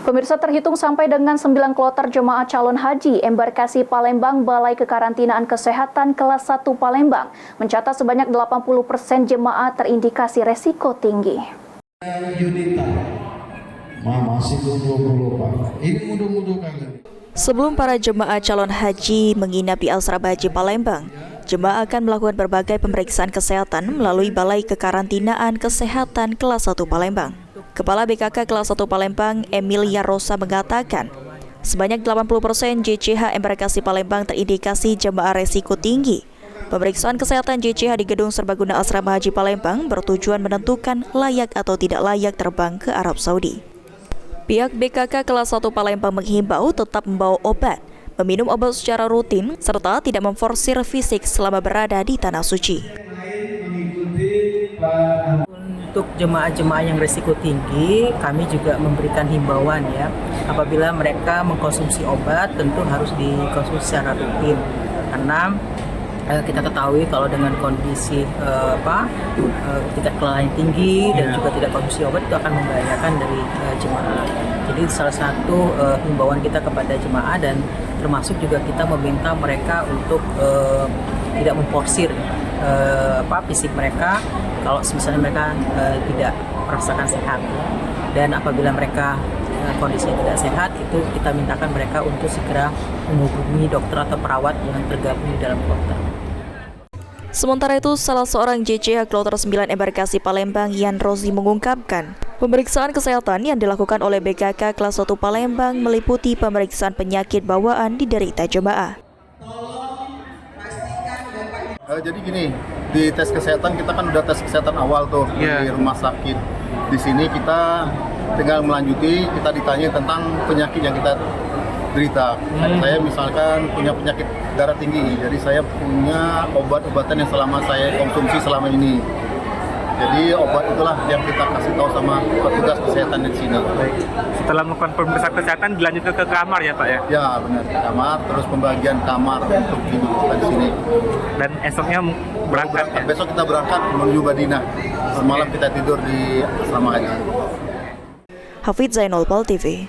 Pemirsa, terhitung sampai dengan 9 kloter jemaah calon haji embarkasi Palembang Balai Kekarantinaan Kesehatan kelas 1 Palembang mencatat sebanyak 80% jemaah terindikasi resiko tinggi. Sebelum para jemaah calon haji menginap di Asrama Haji Palembang, jemaah akan melakukan berbagai pemeriksaan kesehatan melalui Balai Kekarantinaan Kesehatan kelas 1 Palembang. Kepala BKK kelas 1 Palembang, Emilia Rosa, mengatakan, sebanyak 80% JCH embarkasi Palembang terindikasi jemaah resiko tinggi. Pemeriksaan kesehatan JCH di Gedung Serbaguna Asrama Haji Palembang bertujuan menentukan layak atau tidak layak terbang ke Arab Saudi. Pihak BKK kelas 1 Palembang menghimbau tetap membawa obat, meminum obat secara rutin, serta tidak memforsir fisik selama berada di Tanah Suci. Untuk jemaah-jemaah yang risiko tinggi, kami juga memberikan himbauan ya, apabila mereka mengkonsumsi obat tentu harus dikonsumsi secara rutin, karena kita ketahui kalau dengan kondisi tingkat kelelahan tinggi dan juga tidak konsumsi obat itu akan membahayakan dari jemaah. Jadi salah satu himbauan kita kepada jemaah, dan termasuk juga kita meminta mereka untuk tidak memforsir fisik mereka kalau misalnya mereka tidak merasakan sehat, dan apabila mereka kondisinya tidak sehat, itu kita mintakan mereka untuk segera menghubungi dokter atau perawat yang tergabung di dalam kloter. Sementara itu, salah seorang JCH Kloter 9 embarkasi Palembang, Yan Rozi, mengungkapkan, pemeriksaan kesehatan yang dilakukan oleh BKK kelas 1 Palembang meliputi pemeriksaan penyakit bawaan diderita jemaah. Jadi gini, di tes kesehatan kita kan udah tes kesehatan awal tuh di rumah sakit. Di sini kita tinggal melanjuti, kita ditanya tentang penyakit yang kita derita. Saya misalkan punya penyakit darah tinggi, jadi saya punya obat-obatan yang selama saya konsumsi selama ini. Jadi obat itulah yang kita kasih tahu sama petugas kesehatan di sini. Setelah melakukan pemeriksaan kesehatan dilanjutkan ke kamar ya Pak ya? Ya benar, kamar, terus pembagian kamar untuk kita di sini. Dan esoknya berangkat ya? Besok kita berangkat menuju Madinah. Semalam kita tidur di Asrama Haji. Hafidz Zainul, Pol TV.